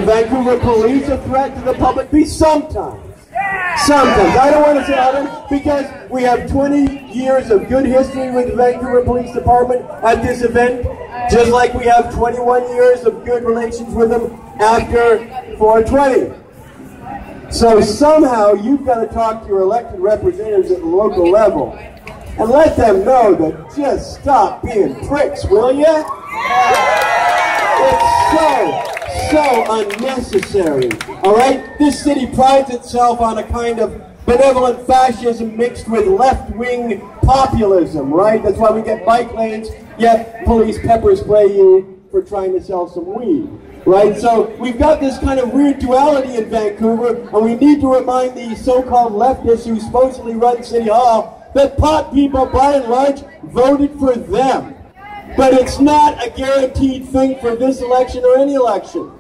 Vancouver police a threat to the public? Sometimes. Sometimes. I don't want to say often, because we have 20 years of good history with the Vancouver Police Department at this event, just like we have 21 years of good relations with them after 420. So somehow you've got to talk to your elected representatives at the local level and let them know that just stop being pricks, will you? It's so unnecessary, all right? This city prides itself on a kind of benevolent fascism mixed with left-wing populism, right? That's why we get bike lanes, yet police pepper spray you for trying to sell some weed, right? So we've got this kind of weird duality in Vancouver, and we need to remind these so-called leftists who supposedly run City Hall that pot people, by and large, voted for them. But it's not a guaranteed thing for this election or any election.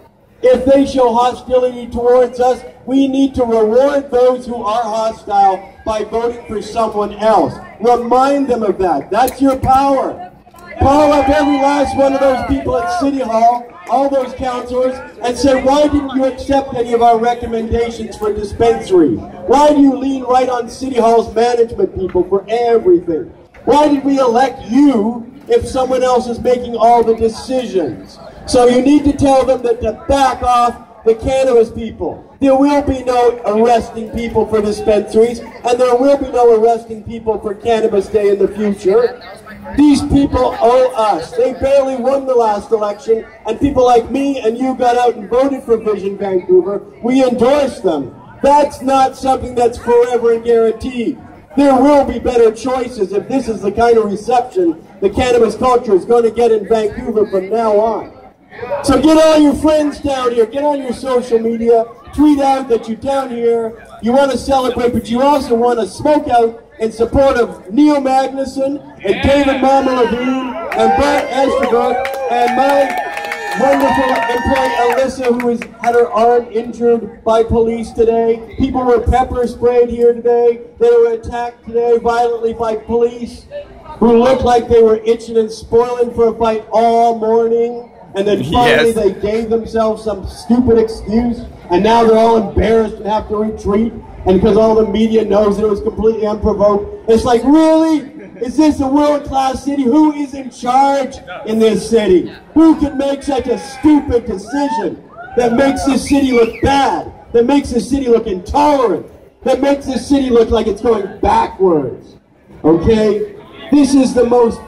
If they show hostility towards us, we need to reward those who are hostile by voting for someone else. Remind them of that. That's your power. Call up every last one of those people at City Hall, all those councillors, and say, why didn't you accept any of our recommendations for dispensary? Why do you lean right on City Hall's management people for everything? Why did we elect you if someone else is making all the decisions? So you need to tell them that to back off the cannabis people. There will be no arresting people for dispensaries, and there will be no arresting people for Cannabis Day in the future. These people owe us. They barely won the last election, and people like me and you got out and voted for Vision Vancouver. We endorsed them. That's not something that's forever and guaranteed. There will be better choices if this is the kind of reception the cannabis culture is going to get in Vancouver from now on. So get all your friends down here, get on your social media, tweet out that you're down here, you want to celebrate, but you also want to smoke out in support of Neil Magnuson and David Mama Levine and Bart Esterbrook and my wonderful employee Alyssa, who has had her arm injured by police today. People were pepper sprayed here today. They were attacked today violently by police who looked like they were itching and spoiling for a fight all morning. And then finally they gave themselves some stupid excuse, and now they're all embarrassed and have to retreat, and because all the media knows that it was completely unprovoked. It's like, really? Is this a world-class city? Who is in charge in this city? Who can make such a stupid decision that makes this city look bad, that makes this city look intolerant, that makes this city look like it's going backwards? Okay? This is the most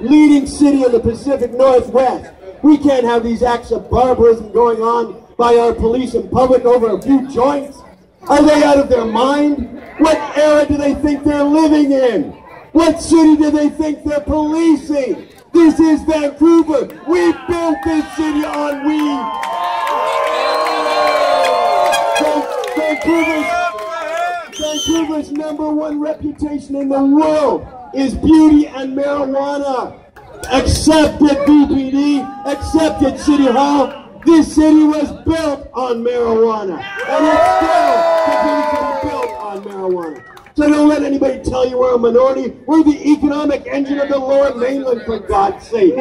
leading city in the Pacific Northwest. We can't have these acts of barbarism going on by our police in public over a few joints. Are they out of their mind? What era do they think they're living in? What city do they think they're policing? This is Vancouver. We built this city on weed. Vancouver's #1 reputation in the world is beauty and marijuana. Accept it, BPD. Accept it, City Hall. This city was built on marijuana, and it still continues to be built on marijuana. So don't let anybody tell you we're a minority. We're the economic engine of the Lower Mainland, for God's sake.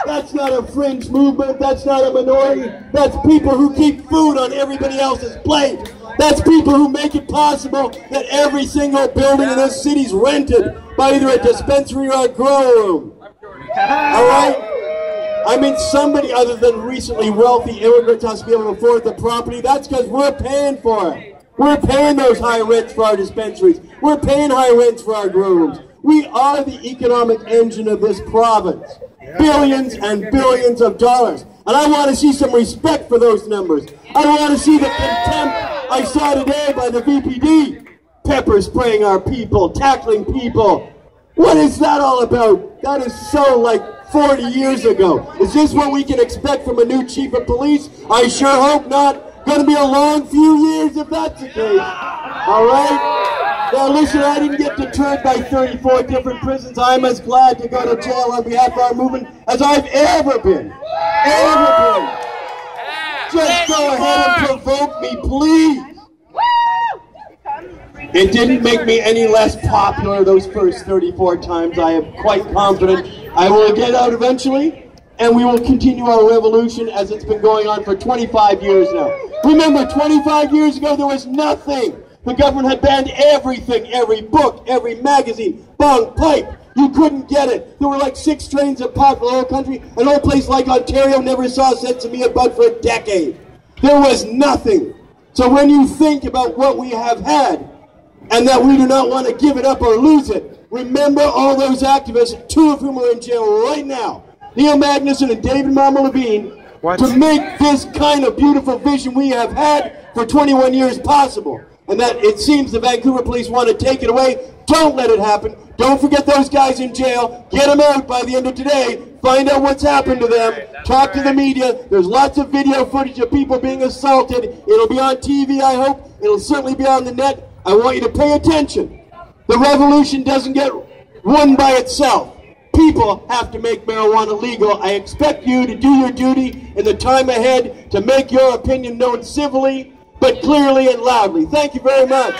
That's not a fringe movement. That's not a minority. That's people who keep food on everybody else's plate. That's people who make it possible that every single building in this city is rented by either a dispensary or a grow room. All right? I mean, somebody other than recently wealthy immigrants has to be able to afford the property. That's because we're paying for it. We're paying those high rents for our dispensaries. We're paying high rents for our grow rooms. We are the economic engine of this province. Billions and billions of dollars. And I want to see some respect for those numbers. I want to see the contempt I saw today by the VPD. Pepper spraying our people, tackling people. What is that all about? That is so like 40 years ago. Is this what we can expect from a new chief of police? I sure hope not. Going to be a long few years if that's the case. All right? Now listen, I didn't get deterred by 34 different prisons. I'm as glad to go to jail on behalf of our movement as I've ever been. Ever been. Just go ahead and provoke me, please. It didn't make me any less popular those first 34 times. I am quite confident I will get out eventually. and we will continue our revolution as it's been going on for 25 years now. Remember, 25 years ago, there was nothing. The government had banned everything, every book, every magazine, bong, pipe. You couldn't get it. There were like 6 strains of pot for the whole country. An old place like Ontario never saw a sense of me about for a decade. There was nothing. So when you think about what we have had, and that we do not want to give it up or lose it, remember all those activists, 2 of whom are in jail right now, Neil Magnuson and David Mama Levine, to make this kind of beautiful vision we have had for 21 years possible. And that it seems the Vancouver police want to take it away. Don't let it happen. Don't forget those guys in jail. Get them out by the end of today. Find out what's happened to them. Talk to the media. There's lots of video footage of people being assaulted. It'll be on TV, I hope. It'll certainly be on the net. I want you to pay attention. The revolution doesn't get won by itself. People have to make marijuana legal. I expect you to do your duty in the time ahead to make your opinion known civilly, but clearly and loudly. Thank you very much.